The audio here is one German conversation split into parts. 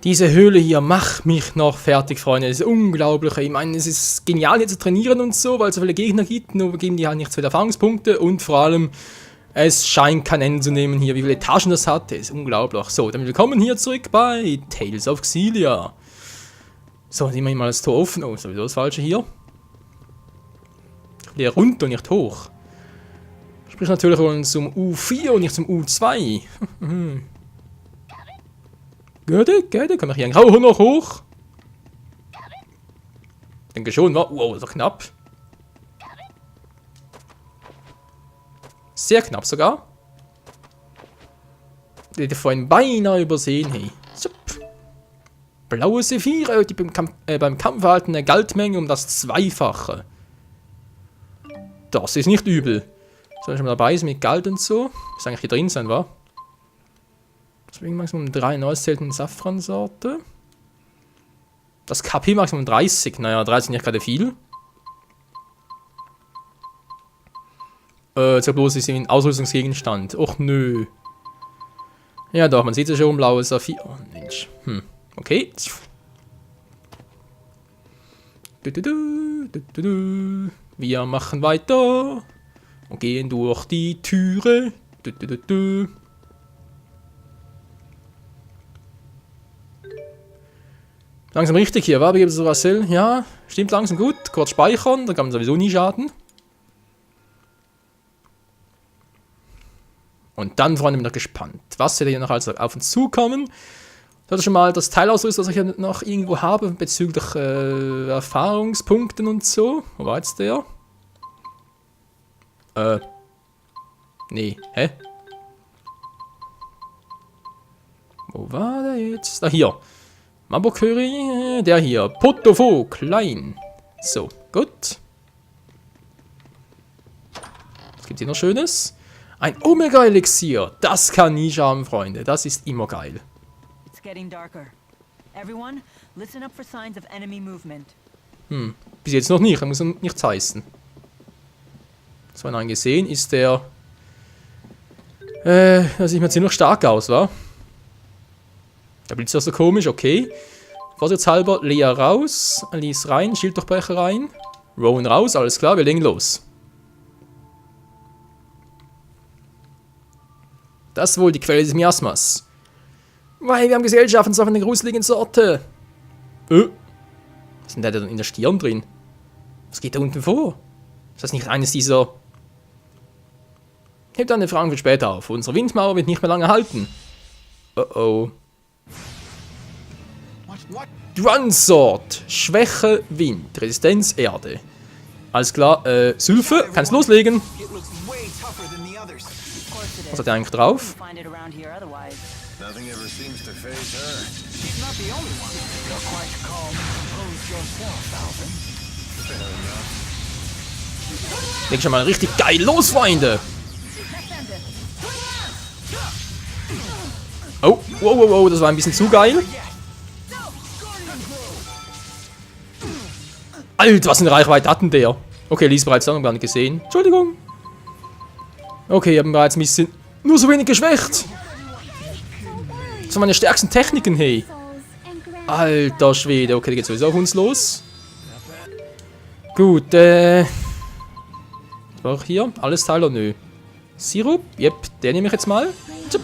Diese Höhle hier macht mich noch fertig, Freunde. Das ist unglaublich. Ich meine, es ist genial hier zu trainieren und so, weil es so viele Gegner gibt. Nur geben die halt nicht so viele Erfahrungspunkte. Und vor allem, es scheint kein Ende zu nehmen hier. Wie viele Etagen das hat, das ist unglaublich. So, dann willkommen hier zurück bei Tales of Xillia. So, dann sehen wir hier mal das Tor offen. Oh, sowieso das Falsche hier. Ich will hier runter und nicht hoch. Sprich natürlich zum U4 und nicht zum U2. Geht, kann man hier eigentlich auch noch hoch? Denke schon, war. Wow, so knapp. Sehr knapp sogar. Die hätte vorhin beinahe übersehen, hey. Zup. Blaue Sephire, die beim Kampf erhalten eine Geldmenge um das Zweifache. Das ist nicht übel. Soll ich schon mal dabei sein mit Geld und so? Muss eigentlich hier drin sein, wa? Deswegen Maximum 3 neues zählt eine Safran-Sorte. Das KP Maximum 30. Naja, 30 ist nicht gerade viel. Jetzt bloß ist ein Ausrüstungsgegenstand. Och nö. Ja doch, man sieht es schon, blaues Saphir. Oh Mensch. Okay. Wir machen weiter. Und gehen durch die Türe. Langsam richtig hier, war? Begeben Sie Marcel? Ja, stimmt langsam gut. Kurz speichern, da kann man sowieso nie schaden. Und dann, Freunde, bin ich noch gespannt. Was wird hier noch also auf uns zukommen? Das ist schon mal das Teilausrüstung, das ich ja noch irgendwo habe, bezüglich Erfahrungspunkten und so. Wo war jetzt der? Nee, hä? Wo war der jetzt? Ah, hier. Mabokuri, der hier. Potofo, klein. So, gut. Was gibt's hier noch Schönes? Ein Omega-Elixier. Das kann nie schaden, Freunde. Das ist immer geil. Bis jetzt noch nicht. Das muss nichts heißen. So, einen gesehen ist der. Das sieht mir ziemlich stark aus, wa? Der Blitz ist so komisch, okay. Vorsichtshalber, Lea raus, Alice rein, Schilddurchbrecher rein, Rowan raus, alles klar, wir legen los. Das ist wohl die Quelle des Miasmas. Weil wir haben Gesellschaften so von der gruseligen Sorte. Was ist denn da in der Stirn drin? Was geht da unten vor? Ist das nicht eines dieser... Hebt eine Frage für später auf. Unsere Windmauer wird nicht mehr lange halten. Oh. Drunsword. Schwäche Wind. Resistenz Erde. Alles klar. Sylphe, kannst loslegen. Was hat er eigentlich drauf? Leg schon mal richtig geil los, Freunde. Oh, wow, das war ein bisschen zu geil. Alter, was eine Reichweite hat denn der? Okay, Lies bereits dann gar nicht gesehen. Entschuldigung. Okay, ich habe bereits ein bisschen nur so wenig geschwächt. Das waren meine stärksten Techniken, hey. Alter Schwede. Okay, da geht sowieso auf uns los. Gut, auch hier. Alles Teil oder nö? Sirup? Yep, den nehme ich jetzt mal. Tschüpp.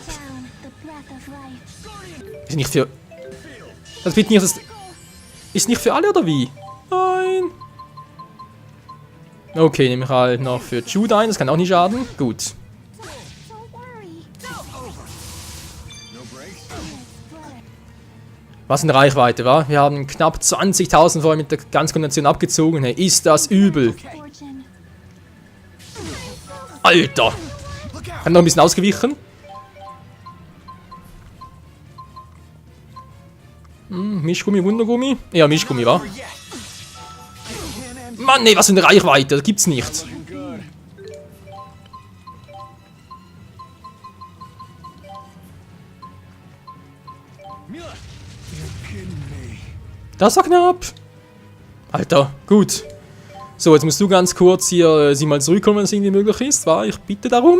Ist nicht für... Das wird nicht... Das ist nicht für alle, oder wie? Nein. Okay, nehme ich halt noch für Jude ein. Das kann auch nicht schaden. Gut. Was eine Reichweite, wa? Wir haben knapp 20.000 vorher mit der ganzen Konvention abgezogen. Hey, ist das übel. Alter. Kann noch ein bisschen ausgewichen. Mischgummi, Wundergummi? Ja, Mischgummi, wa? Mann, nee, was für eine Reichweite. Das gibt's nicht. Das war knapp. Alter, gut. So, jetzt musst du ganz kurz hier sie mal zurückkommen, wenn es irgendwie möglich ist, wa? Ich bitte darum.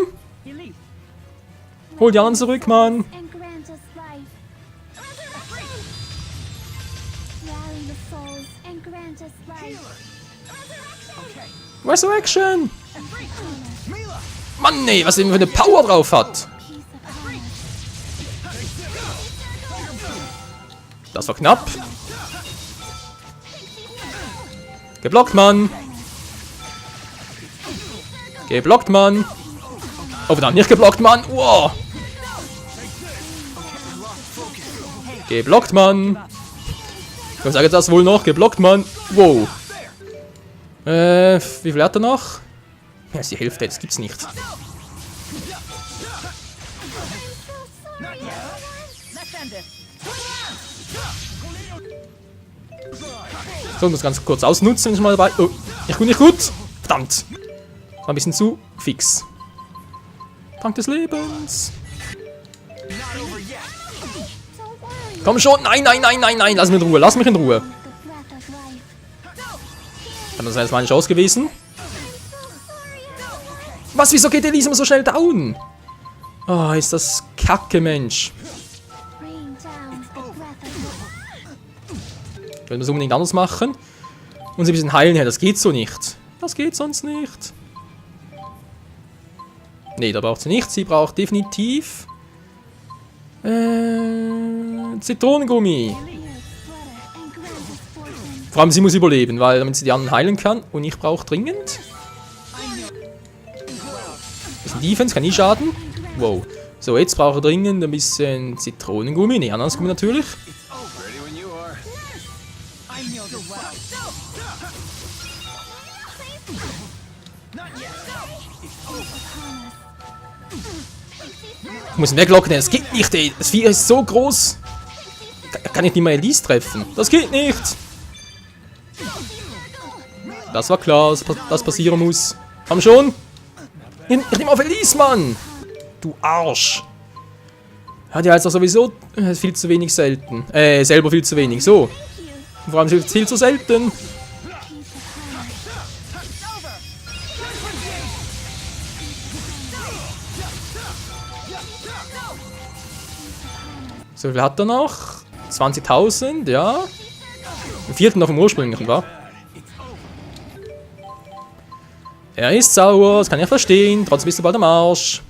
Hol die anderen zurück, Mann. Resurrection! Mann, nee, was er für eine Power drauf hat. Das war knapp. Geblockt, Mann. Geblockt, Mann. Oh, verdammt, nicht geblockt, Mann. Wow. Geblockt, Mann. Ich sage das wohl noch. Geblockt, Mann. Wow. Wie viel hat er noch? Ja, ist die Hälfte. Das gibt's nicht. So, das ganz kurz ausnutzen, wenn ich mal dabei. Oh, nicht gut, nicht gut. Verdammt. War ein bisschen zu fix. Trank des Lebens. Komm schon. Nein, nein, nein, nein, nein. Lass mich in Ruhe. Lass mich in Ruhe. Das wäre jetzt meine Chance gewesen. Was? Wieso geht Elise immer so schnell down? Oh, ist das kacke, Mensch. Ich will das unbedingt anders machen. Und sie ein bisschen heilen her. Das geht so nicht. Das geht sonst nicht. Nee, da braucht sie nicht. Sie braucht definitiv Zitronengummi. Vor allem sie muss überleben, weil damit sie die anderen heilen kann. Und ich brauche dringend. Bisschen Defense, kann nie schaden. Wow. So, jetzt brauche ich dringend ein bisschen Zitronengummi. Nee, Ananasgummi natürlich. Ich muss ihn weglocken, das geht nicht, ey. Das Vieh ist so groß. Kann ich nicht mal Elise treffen? Das geht nicht. Das war klar, dass das passieren muss. Komm schon. Ich nehme auf Elise, Mann. Du Arsch. Hat ja jetzt auch sowieso viel zu wenig selten. Selber viel zu wenig. So. Und vor allem viel zu selten. So viel hat er noch? 20.000, ja. Ein Viertel noch vom ursprünglichen, wa? Er ist sauer, das kann ich verstehen. Trotzdem bist du bald am Arsch.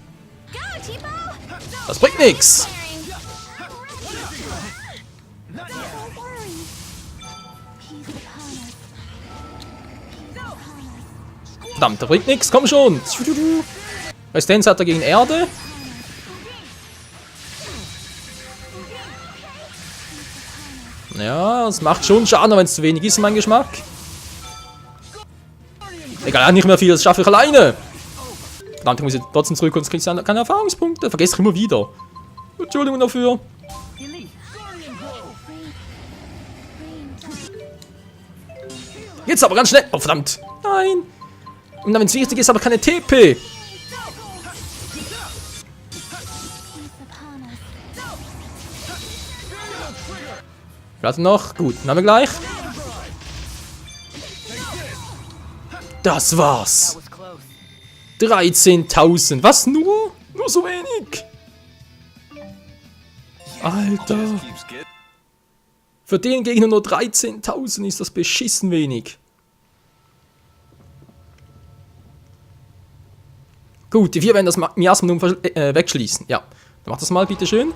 Das bringt nix. Verdammt, das bringt nix, komm schon. Resistenz hat er gegen Erde. Ja, das macht schon Schaden, wenn es zu wenig ist, mein Geschmack. Egal, er hat nicht mehr viel, das schaffe ich alleine. Verdammt, ich muss jetzt trotzdem zurück und kriege keine Erfahrungspunkte. Vergesse ich immer wieder. Entschuldigung dafür. Jetzt aber ganz schnell. Oh, verdammt. Nein. Und dann, wenn es wichtig ist, aber keine TP. Warte noch. Gut, dann haben wir gleich. Das war's. 13.000. Was, nur? Nur so wenig? Alter. Für den Gegner nur 13.000 ist das beschissen wenig. Gut, die 4 werden das Miasma wegschließen. Ja, dann mach das mal, bitteschön.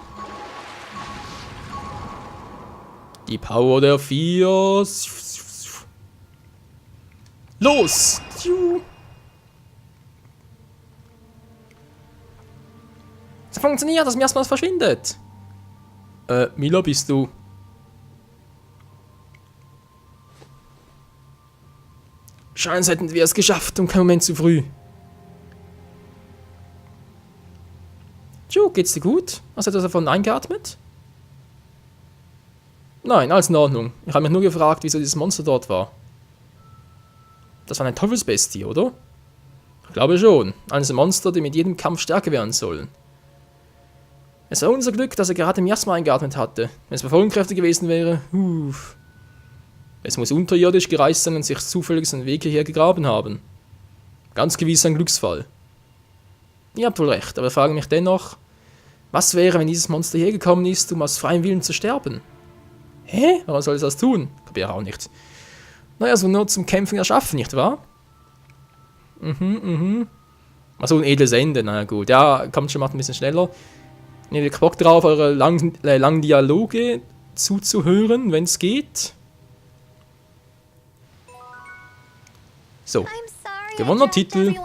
Die Power der 4. Los! Es funktioniert, das Miasma verschwindet. Mila, bist du? Scheint, als hätten wir es geschafft und kein Moment zu früh. Geht's dir gut? Hast du etwas davon eingeatmet? Nein, alles in Ordnung. Ich habe mich nur gefragt, wieso dieses Monster dort war. Das war eine Teufelsbestie, oder? Ich glaube schon. Eines Monster, die mit jedem Kampf stärker werden sollen. Es war unser Glück, dass er gerade Miasma eingeatmet hatte. Wenn es bei vollen Kräften gewesen wäre, Es muss unterirdisch gereist sein und sich zufällig seinen Weg hierher gegraben haben. Ganz gewiss ein Glücksfall. Ihr habt wohl recht, aber ich frage mich dennoch, was wäre, wenn dieses Monster hierher gekommen ist, um aus freiem Willen zu sterben? Hä? Warum soll es das tun? Kapiere auch nicht. Naja, so nur zum Kämpfen erschaffen, nicht wahr? Also ein edles Ende, na gut. Ja, kommt schon mal ein bisschen schneller. Ich habe Bock drauf, eure langen Dialoge zuzuhören, wenn es geht. So, gewonnener Titel.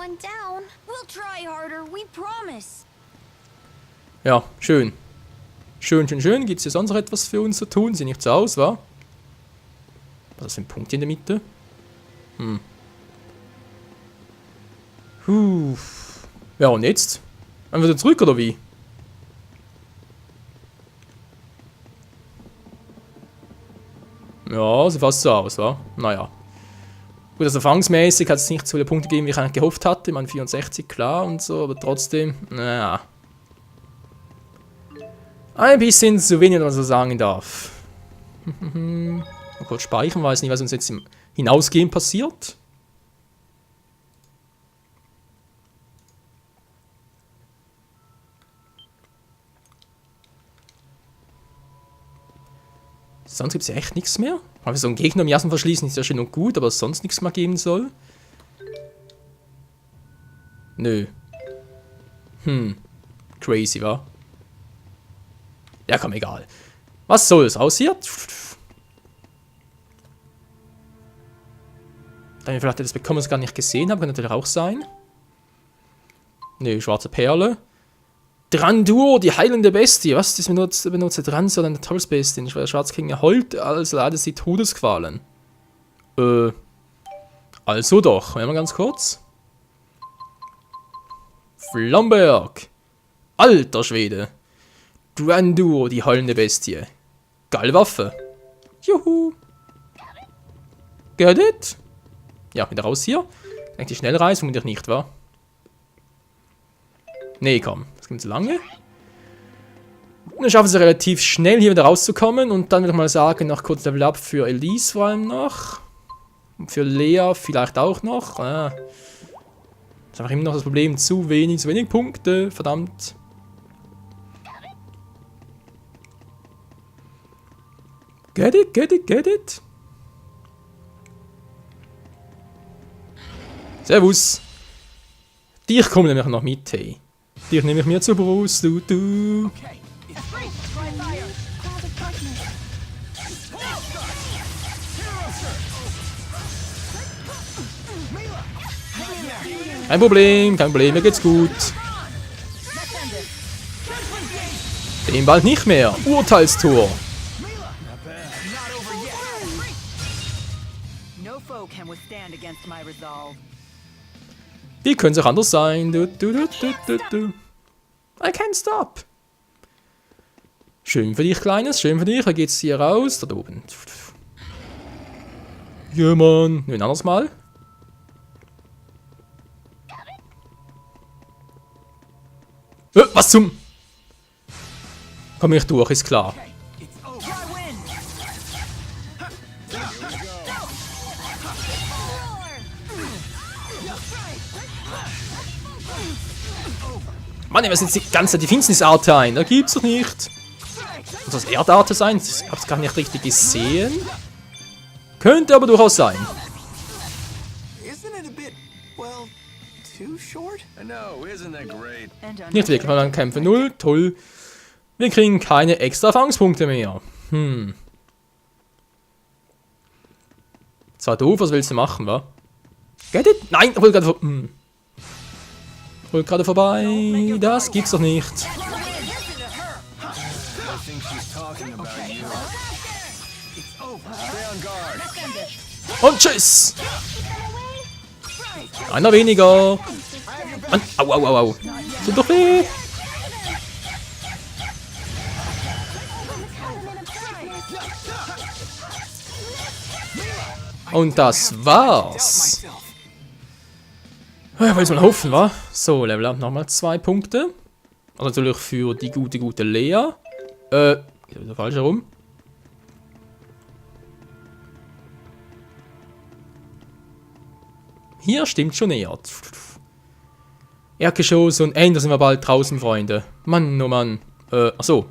Ja, schön. Schön. Gibt es hier sonst noch etwas für uns zu tun? Sieht nicht so aus, wa? Was ist für ein Punkt hier in der Mitte? Ja, und jetzt? Einfach wieder zurück, oder wie? Ja, sieht fast so aus, wa? Naja. Gut, also erfahrungsmäßig hat es nicht so viele Punkte gegeben, wie ich eigentlich gehofft hatte. Ich meine, 64, klar und so, aber trotzdem, naja. Ein bisschen zu wenig, was man so sagen darf. Mal kurz speichern, weiß nicht, was uns jetzt im Hinausgehen passiert. Sonst gibt es ja echt nichts mehr. Aber so einen Gegner im Jassen verschließen ist ja schön und gut, aber sonst nichts mehr geben soll. Nö. Crazy, wa? Ja, komm, egal. Was soll's? Aus hier? Da ich vielleicht das bekommen, was ich gar nicht gesehen habe, kann natürlich auch sein. Nö, schwarze Perle. Drandur, die heilende Bestie. Was? Das benutzt Dran, eine Teufelsbestie. Ich war der Schwarzking erholt, also leider sie Todesqualen. Also doch. Mal ganz kurz. Flamberg. Alter Schwede. Drandur, die heilende Bestie. Geile Waffe. Juhu. Get it? Ja, wieder raus hier. Eigentlich schnell reisen, vermutlich nicht, wa? Nee, komm. Das geht zu lange. Und dann schaffen sie relativ schnell hier wieder rauszukommen. Und dann würde ich mal sagen, noch kurz Level Up für Elise vor allem noch. Und für Lea vielleicht auch noch. Ah. Das ist einfach immer noch das Problem. Zu wenig Punkte. Verdammt. Get it? Servus. Dich komme nämlich noch mit, hey. Dich nehme ich mir zur Brust, du. Kein Problem, mir geht's gut. Dem bald nicht mehr. Urteilstor. Wie können es auch anders sein? I can't stop. Schön für dich, Kleines. Schön für dich. Wie geht's hier raus? Da oben. Ja, Mann. Nur ein anderes Mal. Was zum... Komm ich durch, ist klar. Mann, was sind die ganze Finsternisarte ein? Da gibt's doch nicht. Muss das Erdarte sein? Ich hab's gar nicht richtig gesehen. Könnte aber durchaus sein. Nicht wirklich, weil dann Kämpfe 0. Toll. Wir kriegen keine extra Erfahrungspunkte mehr. Zwar doof, was willst du machen, wa? Get it? Nein, ich wollte gerade vorbei. Das gibt's doch nicht. Und tschüss. Einer weniger. Au. Tut doch weh. Und das war's. Ja, will mal hoffen, wa? So, Level Up nochmal 2 Punkte. Also natürlich für die gute Lea. Falsch herum. Hier stimmt schon eher. Erdgeschoss und da sind wir bald draußen, Freunde. Mann, oh Mann. Achso.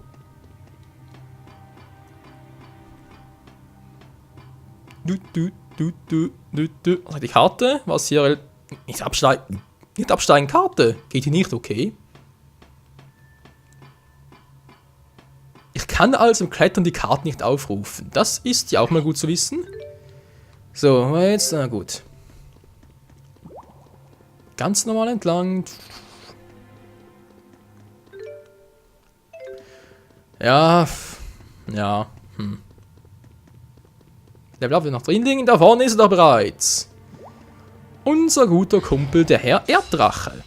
Also die Karte, was hier Nicht absteigen. Nicht absteigen, Karte. Geht hier nicht, okay. Ich kann also im Klettern die Karten nicht aufrufen. Das ist ja auch mal gut zu wissen. So, jetzt, na gut. Ganz normal entlang. Ja, ja, Level up wird noch drin liegen, da vorne ist er bereits. Unser guter Kumpel, der Herr Erddrache.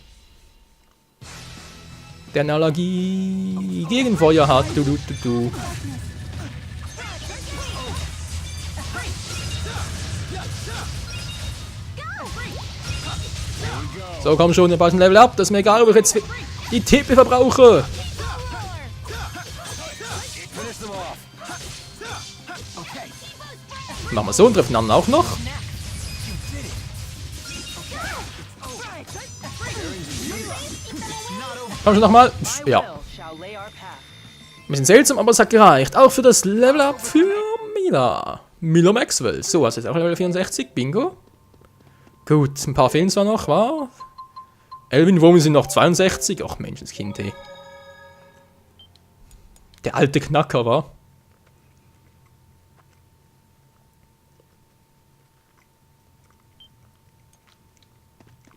Der eine Allergie gegen Feuer hat. Du. So, komm schon, wir bald ein Level up. Das ist mir egal, ob ich jetzt die TP verbrauche. Machen wir so und treffen dann auch noch. Komm schon nochmal. Ja. Ein bisschen seltsam, aber es hat gereicht. Auch für das Level Up für Mila. Mila Maxwell. So, also jetzt auch Level 64. Bingo. Gut, ein paar fehlen zwar noch, war. Elvin Women sind noch 62. Ach, Menschenskind, ey. Der alte Knacker, war.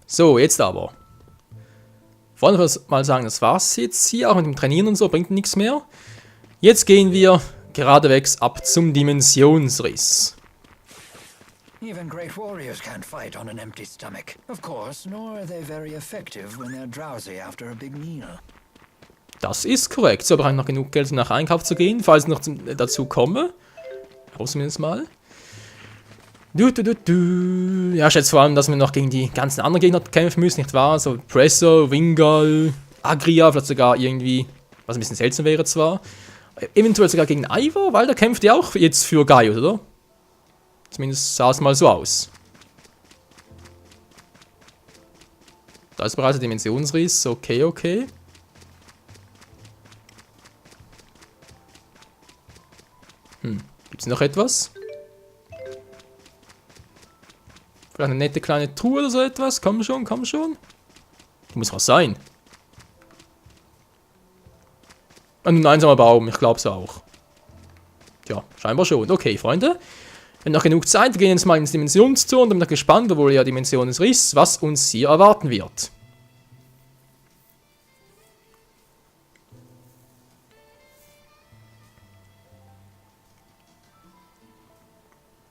So, jetzt aber. Wollen wir mal sagen, das war's jetzt hier, auch mit dem Trainieren und so, bringt nichts mehr. Jetzt gehen wir geradewegs ab zum Dimensionsriss. Even great warriors can't fight on an empty stomach. Of course, nor are they very effective when they're drowsy after a big meal. Das ist korrekt. So, aber ich noch genug Geld, um nach Einkauf zu gehen, falls ich noch dazu komme. Zumindest mal. Ja, ich schätze vor allem, dass wir noch gegen die ganzen anderen Gegner kämpfen müssen, nicht wahr? So Presso, Wingal, Agria, vielleicht sogar irgendwie, was ein bisschen seltsam wäre zwar. Eventuell sogar gegen Ivor, weil der kämpft ja auch jetzt für Gaius, oder? Zumindest sah es mal so aus. Da ist bereits der Dimensionsriss, okay. Gibt's noch etwas? Vielleicht eine nette kleine Truhe oder so etwas? Komm schon. Muss was sein. Ein einsamer Baum, ich glaube es auch. Tja, scheinbar schon. Okay, Freunde. Wir haben noch genug Zeit, wir gehen jetzt mal ins Dimensionstor und bin noch gespannt, obwohl ja Dimensionsriss, was uns hier erwarten wird.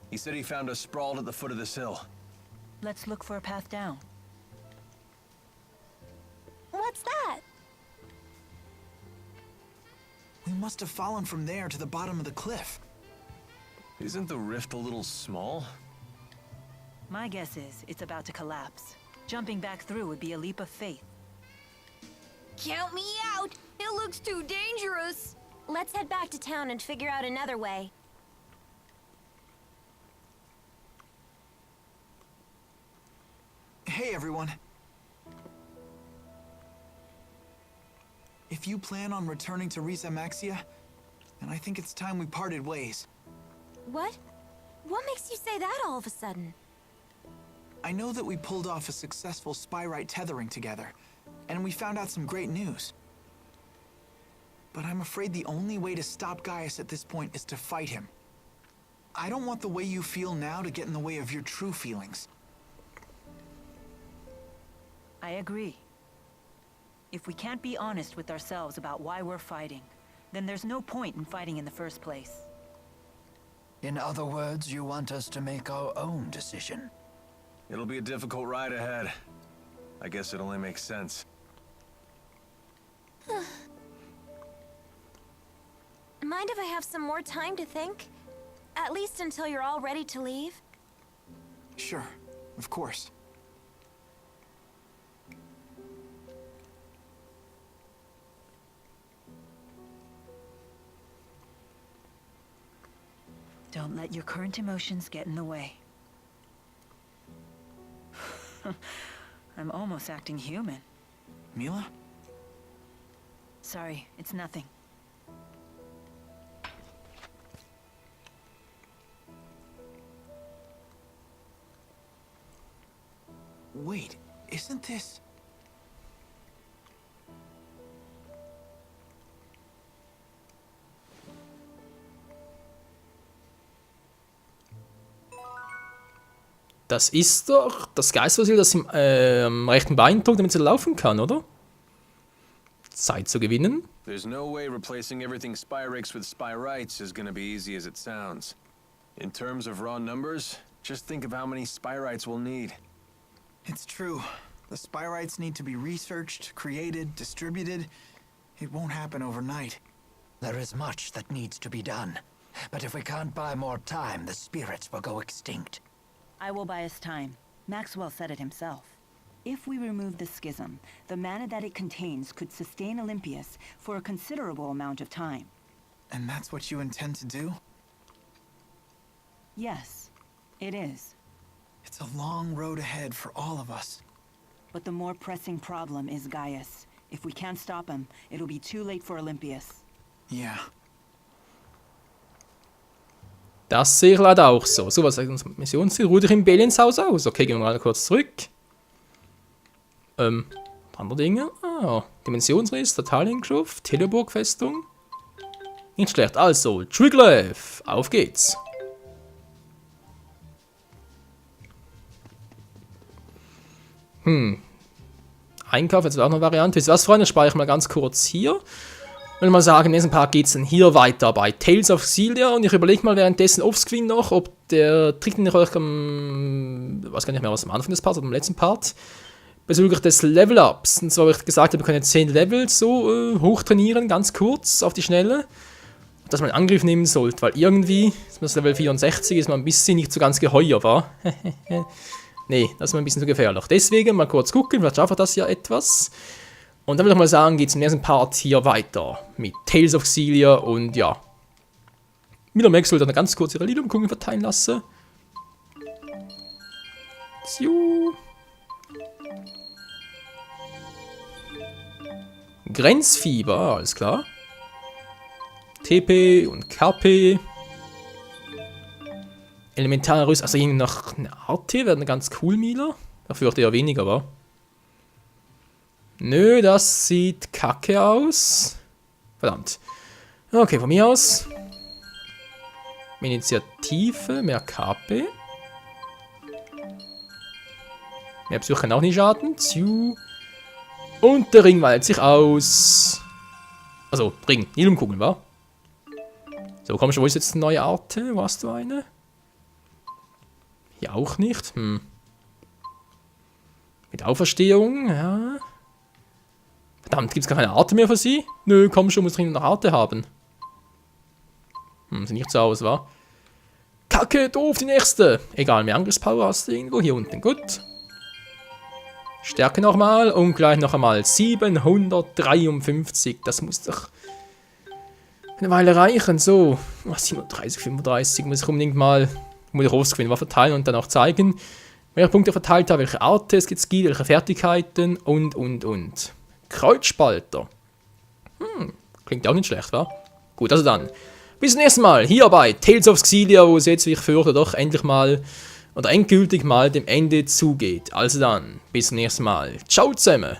He said he found us sprawled at the foot of this hill. Let's look for a path down. What's that? We must have fallen from there to the bottom of the cliff. Isn't the rift a little small? My guess is it's about to collapse. Jumping back through would be a leap of faith. Count me out! It looks too dangerous! Let's head back to town and figure out another way. Hey, everyone. If you plan on returning to Riza Maxia, then I think it's time we parted ways. What? What makes you say that all of a sudden? I know that we pulled off a successful Spyrite tethering together, and we found out some great news. But I'm afraid the only way to stop Gaius at this point is to fight him. I don't want the way you feel now to get in the way of your true feelings. I agree. If we can't be honest with ourselves about why we're fighting, then there's no point in fighting in the first place. In other words, you want us to make our own decision. It'll be a difficult ride ahead. I guess it only makes sense. Mind if I have some more time to think? At least until you're all ready to leave? Sure, of course. Don't let your current emotions get in the way. I'm almost acting human. Mila? Sorry, it's nothing. Wait. Isn't this... Das ist doch das Geistfossil, das im am rechten Bein trug, damit sie laufen kann, oder? Zeit zu gewinnen. There's no way replacing everything Spyrex with Spyrites is gonna be easy as it sounds. In terms of raw numbers, just think of how many Spyrites we'll need. It's true. The Spyrites need to be researched, created, distributed. It won't happen overnight. There is much that needs to be done. But if we can't buy more time, the spirits will go extinct. I will buy us time. Maxwell said it himself. If we remove the schism, the mana that it contains could sustain Olympius for a considerable amount of time. And that's what you intend to do? Yes, it is. It's a long road ahead for all of us. But the more pressing problem is Gaius. If we can't stop him, it'll be too late for Olympius. Yeah. Das sehe ich leider auch so. So, was sagt unser Missionsziel? Ruhe dich im Belienshaus aus. Okay, gehen wir mal kurz zurück. Andere Dinge. Ah, Dimensionsriss, Totaliengruft, Teleburg-Festung. Nicht schlecht. Also, Triglav, auf geht's. Einkauf, jetzt auch noch eine Variante. Wisst ihr was, Freunde? Speichere ich mal ganz kurz hier. Ich will mal sagen, im nächsten Part geht es dann hier weiter bei Tales of Xillia. Und ich überlege mal währenddessen offscreen noch, ob der Trick, den ich euch ich weiß gar nicht mehr, was am Anfang des Parts oder am letzten Part, bezüglich des Level-Ups. Und zwar habe ich gesagt, wir können 10 Levels so hochtrainieren, ganz kurz, auf die Schnelle. Dass man einen Angriff nehmen sollte, weil irgendwie, das Level 64 ist man ein bisschen nicht so ganz geheuer, war. Nee, das ist mir ein bisschen zu gefährlich. Deswegen mal kurz gucken, vielleicht schafft das ja etwas. Und dann würde ich mal sagen, geht es im nächsten Part hier weiter mit Tales of Xillia und ja. Miller Max sollte dann ganz kurz ihre Liedumkungen verteilen lassen. Tschu. Grenzfieber, alles klar. TP und KP. Elementare Rüst, also irgendwie noch eine AT wäre ganz cool, Mila. Dafür wird eher weniger, wa? Nö, das sieht kacke aus. Verdammt. Okay, von mir aus. Initiative, mehr KP. Mehr Psyche kann auch nicht schaden. Tschu. Und der Ring weitet sich aus. Also, Ring, Nilumkugeln, wa? So, komm schon, wo ist jetzt eine neue Art? Wo hast du eine? Hier auch nicht. Mit Auferstehung, ja. Verdammt, gibt es gar keine Arte mehr für sie? Nö, komm schon, muss dringend eine Arte haben. Sieht nicht so aus, wa? Kacke, doof, die nächste. Egal, mehr Angriffspower hast du irgendwo hier unten. Gut. Stärke nochmal und gleich noch einmal 753. Das muss doch eine Weile reichen. So, 37, 35 muss ich unbedingt mal rausgewinnen, verteilen und dann auch zeigen, welche Punkte verteilt habe, welche Art es gibt, welche Fertigkeiten und. Kreuzspalter. Klingt auch nicht schlecht, wa? Gut, also dann. Bis zum nächsten Mal hier bei Tales of Xillia, wo es jetzt, wie ich fürchte, doch endlich mal oder endgültig mal dem Ende zugeht. Also dann, bis zum nächsten Mal. Ciao zusammen.